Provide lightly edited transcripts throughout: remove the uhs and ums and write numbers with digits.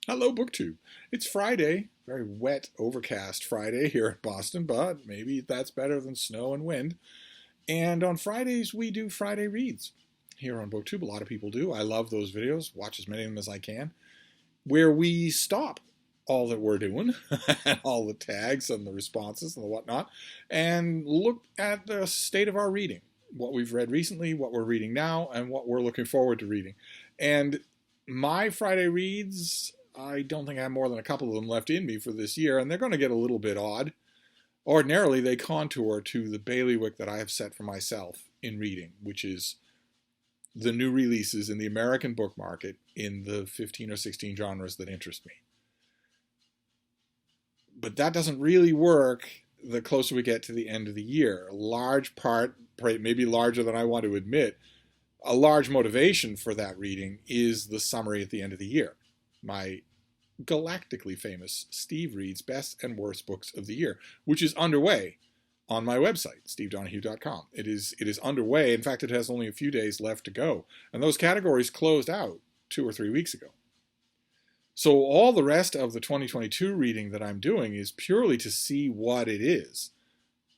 Hello, BookTube. It's Friday, very wet, overcast Friday here in Boston, but maybe that's better than snow and wind. And on Fridays, we do Friday Reads here on BookTube. A lot of people do. I love those videos, watch as many of them as I can, where we stop all that we're doing, all the tags and the responses and the whatnot, and look at the state of our reading, what we've read recently, what we're reading now, and what we're looking forward to reading. And my Friday Reads, I don't think I have more than a couple of them left in me for this year, and they're going to get a little bit odd. Ordinarily, they contour to the bailiwick that I have set for myself in reading, which is the new releases in the American book market in the 15 or 16 genres that interest me. But that doesn't really work the closer we get to the end of the year. A large part, maybe larger than I want to admit, a large motivation for that reading is the summary at the end of the year. My galactically famous Steve Reads Best and Worst Books of the Year, which is underway on my website, stevedonoghue.com. It is underway. In fact, it has only a few days left to go. And those categories closed out 2 or 3 weeks ago. So all the rest of the 2022 reading that I'm doing is purely to see what it is.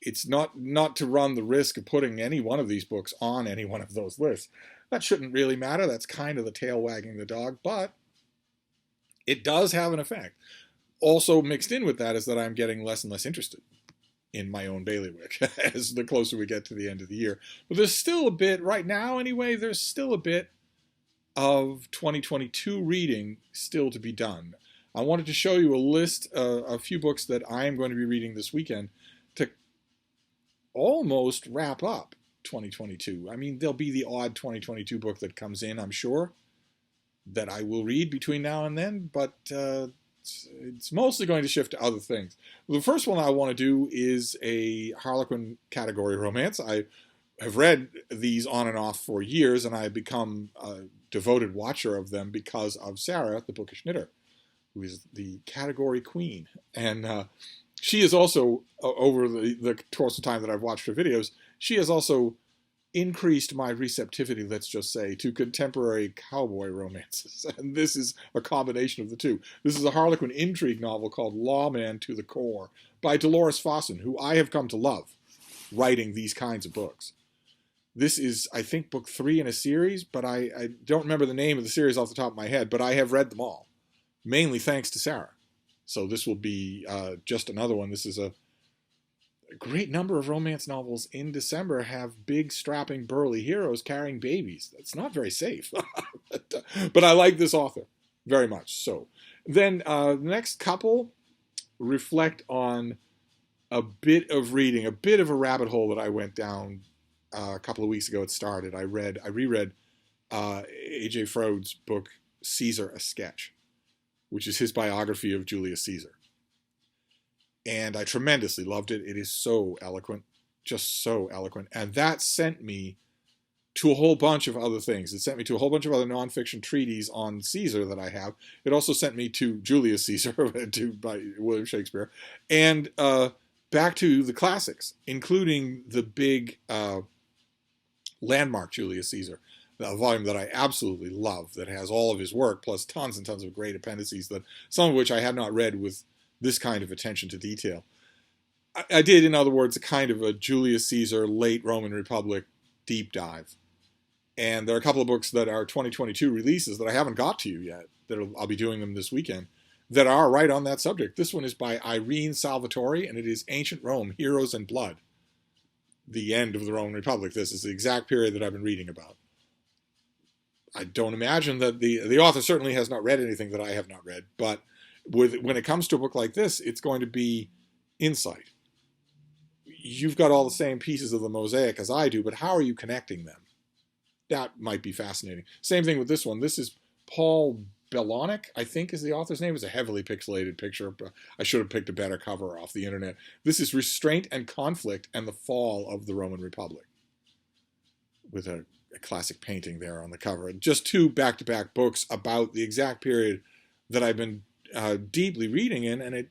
It's not to run the risk of putting any one of these books on any one of those lists. That shouldn't really matter. That's kind of the tail wagging the dog, but it does have an effect. Also mixed in with that is that I'm getting less and less interested in my own bailiwick as the closer we get to the end of the year. But there's still a bit, right now anyway, there's still a bit of 2022 reading still to be done. I wanted to show you a list, a few books that I'm going to be reading this weekend to almost wrap up 2022. I mean, there'll be the odd 2022 book that comes in, I'm sure, that I will read between now and then, but it's mostly going to shift to other things. The first one I want to do is a Harlequin category romance. I have read these on and off for years, and I've become a devoted watcher of them because of Sarah, the bookish knitter, who is the category queen. And she is also, over the course of time that I've watched her videos, she has also increased my receptivity, let's just say, to contemporary cowboy romances. And this is a combination of the two. This is a Harlequin intrigue novel called Lawman to the Core by Dolores Fawson, who I have come to love writing these kinds of books. This is, I think, book 3 in a series, but I don't remember the name of the series off the top of my head, but I have read them all, mainly thanks to Sarah. So this will be just another one. This is a great number of romance novels in December have big, strapping, burly heroes carrying babies. That's not very safe. But I like this author very much. So then the next couple reflect on a bit of reading, a bit of a rabbit hole that I went down a couple of weeks ago. It started. I reread A.J. Froude's book, Caesar, A Sketch, which is his biography of Julius Caesar. And I tremendously loved it. It is so eloquent, just so eloquent. And that sent me to a whole bunch of other things. It sent me to a whole bunch of other nonfiction treatises on Caesar that I have. It also sent me to Julius Caesar by William Shakespeare. And back to the classics, including the big landmark Julius Caesar, a volume that I absolutely love, that has all of his work, plus tons and tons of great appendices, that some of which I had not read with this kind of attention to detail. I did, in other words, a kind of a Julius Caesar, late Roman Republic deep dive. And there are a couple of books that are 2022 releases that I haven't got to yet, I'll be doing them this weekend, that are right on that subject. This one is by Irene Salvatore, and it is Ancient Rome, Heroes and Blood, the end of the Roman Republic. This is the exact period that I've been reading about. I don't imagine that the author certainly has not read anything that I have not read, but when it comes to a book like this, it's going to be insight. You've got all the same pieces of the mosaic as I do, but how are you connecting them? That might be fascinating. Same thing with this one. This is Paul Belonic, I think is the author's name. It's a heavily pixelated picture. I should have picked a better cover off the internet. This is Restraint and Conflict and the Fall of the Roman Republic, with a classic painting there on the cover. And just 2 back-to-back books about the exact period that I've been deeply reading in, and it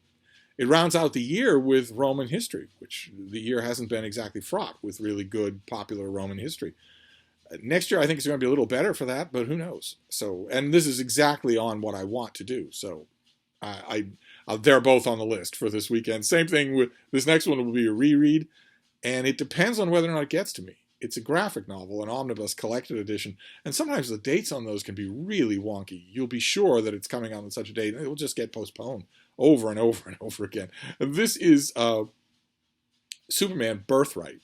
rounds out the year with Roman history, which the year hasn't been exactly fraught with really good popular Roman history. Next year, I think it's going to be a little better for that, but who knows? So, and this is exactly on what I want to do. So, they're both on the list for this weekend. Same thing with this next one will be a reread, and it depends on whether or not it gets to me. It's a graphic novel, an omnibus collected edition, and sometimes the dates on those can be really wonky. You'll be sure that it's coming out on such a date, and it will just get postponed over and over and over again. And this is Superman Birthright.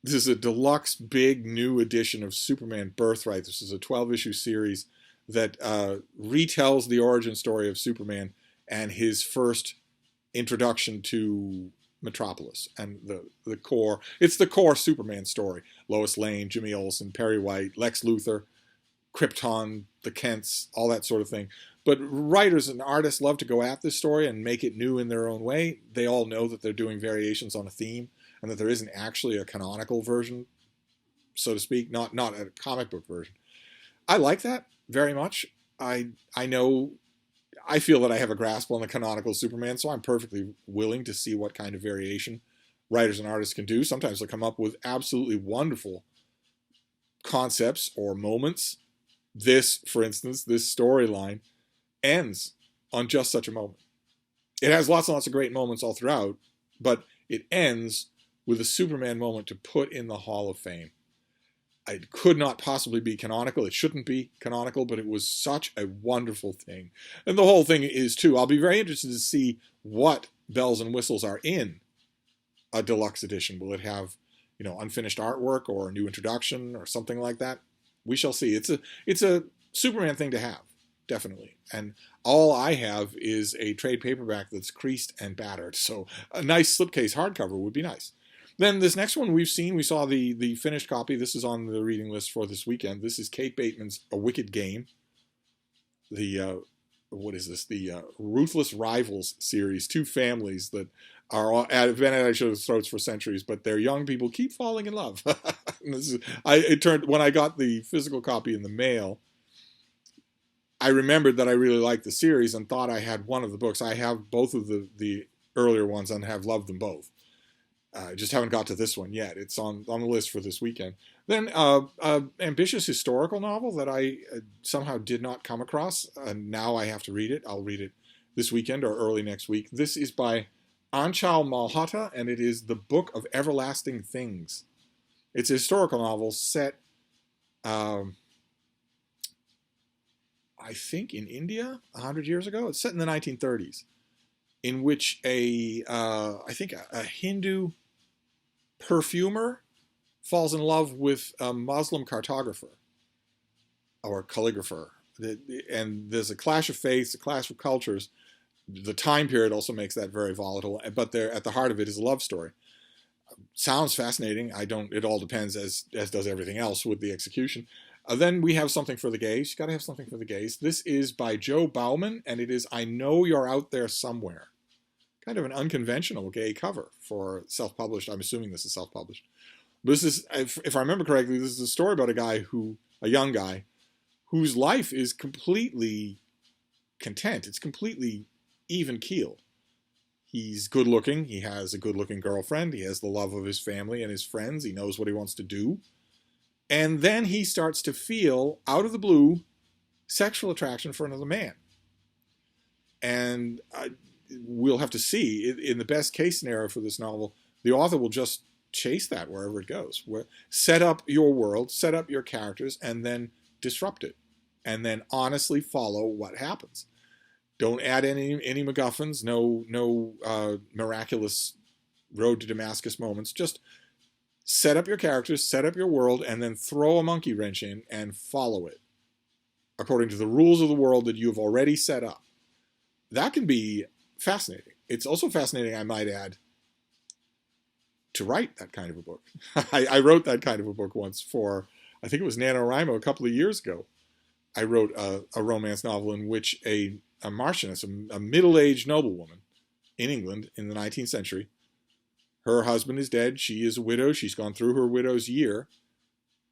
This is a deluxe, big, new edition of Superman Birthright. This is a 12-issue series that retells the origin story of Superman and his first introduction to Metropolis and the core. It's the core Superman story. Lois Lane, Jimmy Olsen, Perry White, Lex Luthor, Krypton, the Kents, all that sort of thing. But writers and artists love to go at this story and make it new in their own way. They all know that they're doing variations on a theme and that there isn't actually a canonical version, so to speak, not a comic book version. I like that very much. I feel that I have a grasp on the canonical Superman, so I'm perfectly willing to see what kind of variation writers and artists can do. Sometimes they'll come up with absolutely wonderful concepts or moments. This, for instance, this storyline ends on just such a moment. It has lots and lots of great moments all throughout, but it ends with a Superman moment to put in the Hall of Fame. It could not possibly be canonical. It shouldn't be canonical, but it was such a wonderful thing. And the whole thing is, too, I'll be very interested to see what bells and whistles are in a deluxe edition. Will it have, unfinished artwork or a new introduction or something like that? We shall see. It's a Superman thing to have, definitely. And all I have is a trade paperback that's creased and battered. So a nice slipcase hardcover would be nice. Then this next one we saw the finished copy. This is on the reading list for this weekend. This is Kate Bateman's A Wicked Game. What is this? The Ruthless Rivals series. Two families that have been at each other's throats for centuries, but their young people keep falling in love. When I got the physical copy in the mail, I remembered that I really liked the series and thought I had one of the books. I have both of the earlier ones and have loved them both. I just haven't got to this one yet. It's on the list for this weekend. Then ambitious historical novel that I somehow did not come across. Now I have to read it. I'll read it this weekend or early next week. This is by Anchal Malhotra, and it is The Book of Everlasting Things. It's a historical novel set, I think, in India 100 years ago. It's set in the 1930s, in which I think a Hindu perfumer falls in love with a Muslim cartographer or calligrapher. And there's a clash of faiths, a clash of cultures. The time period also makes that very volatile, but at the heart of it is a love story. Sounds fascinating. It all depends, as does everything else with the execution. Then we have something for the gays. You got to have something for the gays. This is by Joe Bauman, and it is I Know You're Out There Somewhere. Kind of an unconventional gay cover for self-published. I'm assuming this is self-published. This is, if I remember correctly, this is a story about a young guy, whose life is completely content. It's completely even keeled. He's good looking. He has a good looking girlfriend. He has the love of his family and his friends. He knows what he wants to do. And then he starts to feel, out of the blue, sexual attraction for another man. And we'll have to see. In the best case scenario for this novel, the author will just chase that wherever it goes. Set up your world, set up your characters, and then disrupt it. And then honestly follow what happens. Don't add any MacGuffins, no miraculous road to Damascus moments. Just set up your characters, set up your world, and then throw a monkey wrench in and follow it according to the rules of the world that you've already set up. That can be fascinating. It's also fascinating, I might add, to write that kind of a book. I wrote that kind of a book once for, I think it was NaNoWriMo a couple of years ago. I wrote a romance novel in which a Marchioness, a middle-aged noblewoman in England in the 19th century, her husband is dead, she is a widow, she's gone through her widow's year,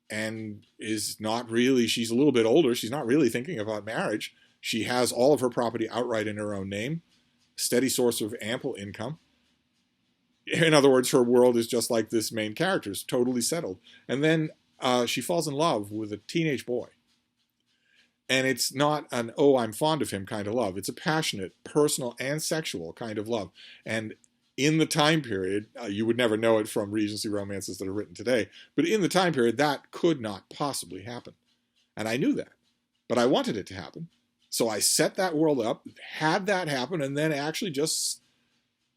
and is not really, she's a little bit older, she's not really thinking about marriage. She has all of her property outright in her own name, steady source of ample income. In other words, her world is just like this main character's, totally settled. And then She falls in love with a teenage boy. And it's not an, oh, I'm fond of him kind of love. It's a passionate, personal, and sexual kind of love. And in the time period, you would never know it from Regency romances that are written today, but in the time period, that could not possibly happen. And I knew that, but I wanted it to happen. So I set that world up, had that happen, and then actually just,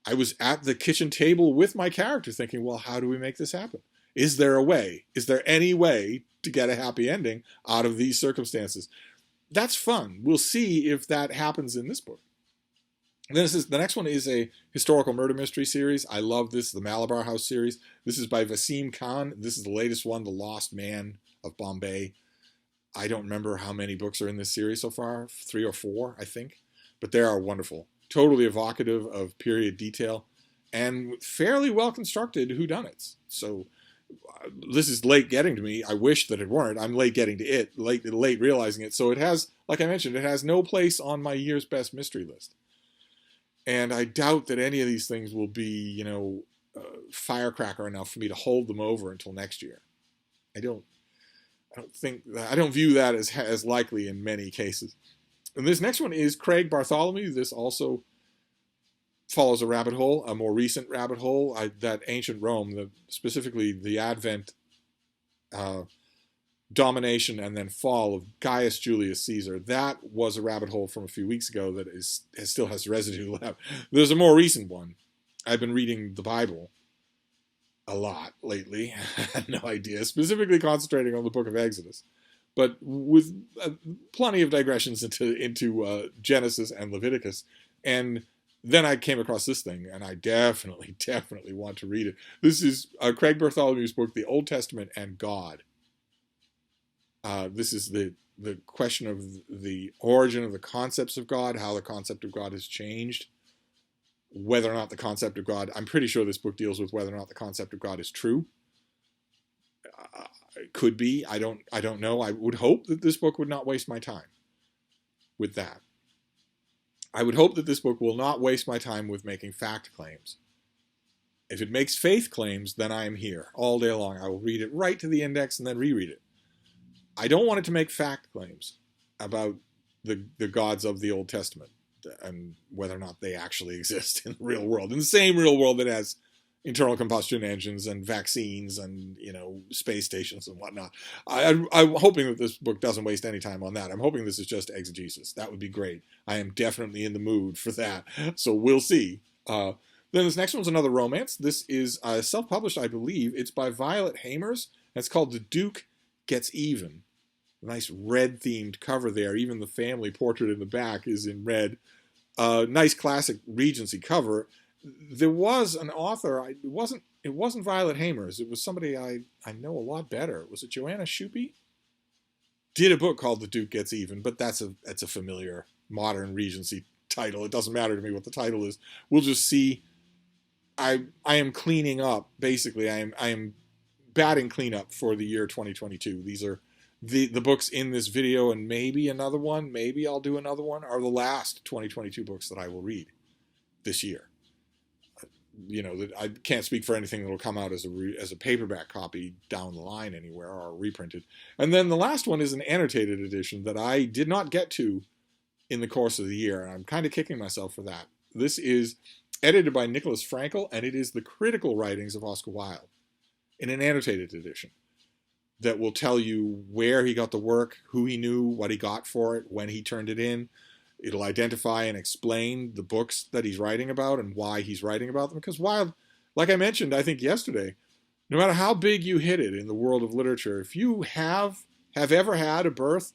I was at the kitchen table with my character thinking, well, how do we make this happen? Is there a way? Is there any way to get a happy ending out of these circumstances? That's fun. We'll see if that happens in this book. And then the next one is a historical murder mystery series. I love this, the Malabar House series. This is by Vaseem Khan. This is the latest one, The Lost Man of Bombay. I don't remember how many books are in this series so far, 3 or 4, I think. But they are wonderful. Totally evocative of period detail and fairly well-constructed whodunits. So this is late getting to me. I wish that it weren't. I'm late getting to it, late realizing it. So it has, like I mentioned, it has no place on my year's best mystery list. And I doubt that any of these things will be, firecracker enough for me to hold them over until next year. I don't view that as likely in many cases. And this next one is Craig Bartholomew. This also follows a rabbit hole, a more recent rabbit hole, that ancient Rome, specifically the Advent, domination, and then fall of Gaius Julius Caesar. That was a rabbit hole from a few weeks ago that still has residue left. There's a more recent one. I've been reading the Bible a lot lately. I had no idea, specifically concentrating on the book of Exodus, but with plenty of digressions into Genesis and Leviticus. And then I came across this thing, and I definitely want to read it. This is Craig Bartholomew's book, The Old Testament and God. This is the question of the origin of the concepts of God, how the concept of God has changed, whether or not the concept of God, I'm pretty sure this book deals with whether or not the concept of God is true. It could be. I don't know. I would hope that this book would not waste my time with that. I would hope that this book will not waste my time with making fact claims. If it makes faith claims, then I am here all day long. I will read it right to the index and then reread it. I don't want it to make fact claims about the gods of the Old Testament and whether or not they actually exist in the real world, in the same real world that has internal combustion engines and vaccines and, space stations and whatnot. I'm hoping that this book doesn't waste any time on that. I'm hoping this is just exegesis. That would be great. I am definitely in the mood for that. So we'll see. Then this next one's another romance. This is self-published, I believe. It's by Violet Hamers. And it's called The Duke Gets Even. Nice red-themed cover there. Even the family portrait in the back is in red. Nice classic Regency cover. There was an author. It wasn't Violet Hamers. It was somebody I know a lot better. Was it Joanna Shupe? Did a book called The Duke Gets Even, but that's a familiar modern Regency title. It doesn't matter to me what the title is. We'll just see. I am cleaning up. Basically, I am batting cleanup for the year 2022. These are the books in this video, and maybe another one. Maybe I'll do another one. Are the last 2022 books that I will read this year. I can't speak for anything that will come out as a paperback copy down the line anywhere or reprinted. And then the last one is an annotated edition that I did not get to in the course of the year, and I'm kind of kicking myself for that. This is edited by Nicholas Frankel, and it is the critical writings of Oscar Wilde in an annotated edition that will tell you where he got the work, who he knew, what he got for it, when he turned it in. It'll identify and explain the books that he's writing about and why he's writing about them. Because Wilde, like I mentioned, I think yesterday, no matter how big you hit it in the world of literature, if you have ever had a birth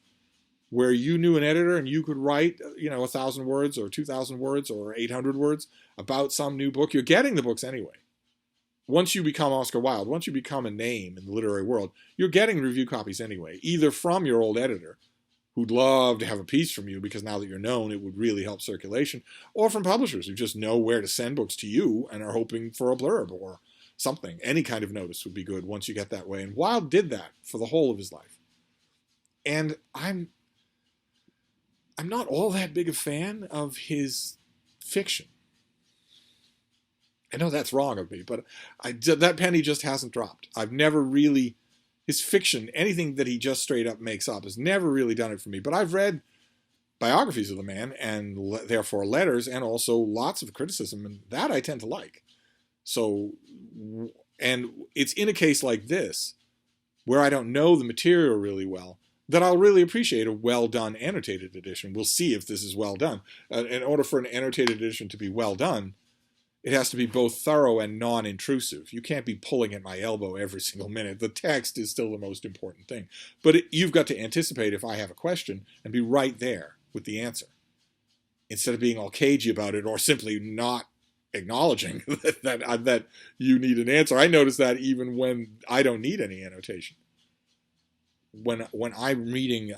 where you knew an editor and you could write, 1,000 words or 2,000 words or 800 words about some new book, you're getting the books anyway. Once you become Oscar Wilde, once you become a name in the literary world, you're getting review copies anyway, either from your old editor, who'd love to have a piece from you because now that you're known, it would really help circulation, or from publishers who just know where to send books to you and are hoping for a blurb or something. Any kind of notice would be good once you get that way. And Wilde did that for the whole of his life. And I'm not all that big a fan of his fiction. I know that's wrong of me, but that penny just hasn't dropped. I've never really His fiction, anything that he just straight up makes up, has never really done it for me. But I've read biographies of the man, and therefore letters, and also lots of criticism, and that I tend to like. So, and it's in a case like this, where I don't know the material really well, that I'll really appreciate a well-done annotated edition. We'll see if this is well done. In order for an annotated edition to be well done, it has to be both thorough and non-intrusive. You can't be pulling at my elbow every single minute. The text is still the most important thing. But you've got to anticipate if I have a question and be right there with the answer, instead of being all cagey about it or simply not acknowledging that you need an answer. I notice that even when I don't need any annotation. When I'm reading,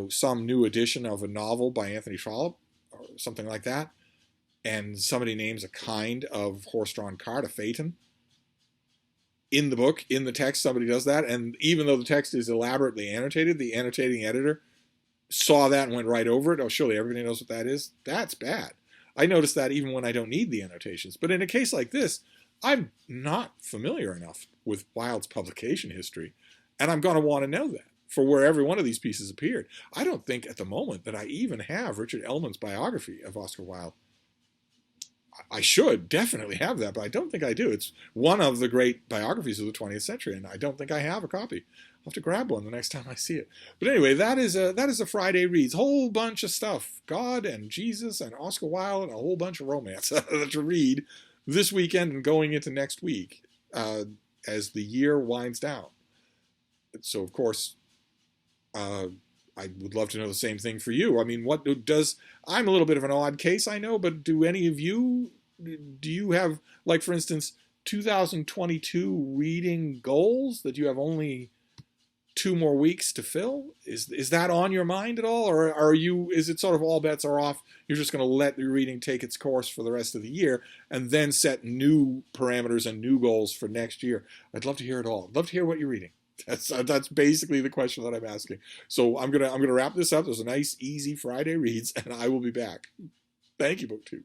some new edition of a novel by Anthony Trollope or something like that, and somebody names a kind of horse-drawn cart, a phaeton, in the book, in the text, somebody does that, and even though the text is elaborately annotated, the annotating editor saw that and went right over it. Oh, surely everybody knows what that is. That's bad. I notice that even when I don't need the annotations. But in a case like this, I'm not familiar enough with Wilde's publication history, and I'm going to want to know that for where every one of these pieces appeared. I don't think at the moment that I even have Richard Ellman's biography of Oscar Wilde. I should definitely have that, but I don't think I do. It's one of the great biographies of the 20th century, and I don't think I have a copy. I'll have to grab one the next time I see it. But anyway, that is a Friday Reads. Whole bunch of stuff. God and Jesus and Oscar Wilde and a whole bunch of romance to read this weekend and going into next week as the year winds down. So, of course, I would love to know the same thing for you. I mean, I'm a little bit of an odd case, I know, but do any of you, do you have, like, for instance, 2022 reading goals that you have only 2 more weeks to fill? Is that on your mind at all? Or is it sort of all bets are off? You're just going to let your reading take its course for the rest of the year and then set new parameters and new goals for next year? I'd love to hear it all. I'd love to hear what you're reading. That's basically the question that I'm asking. So I'm gonna wrap this up. There's a nice, easy Friday Reads, and I will be back. Thank you, BookTube.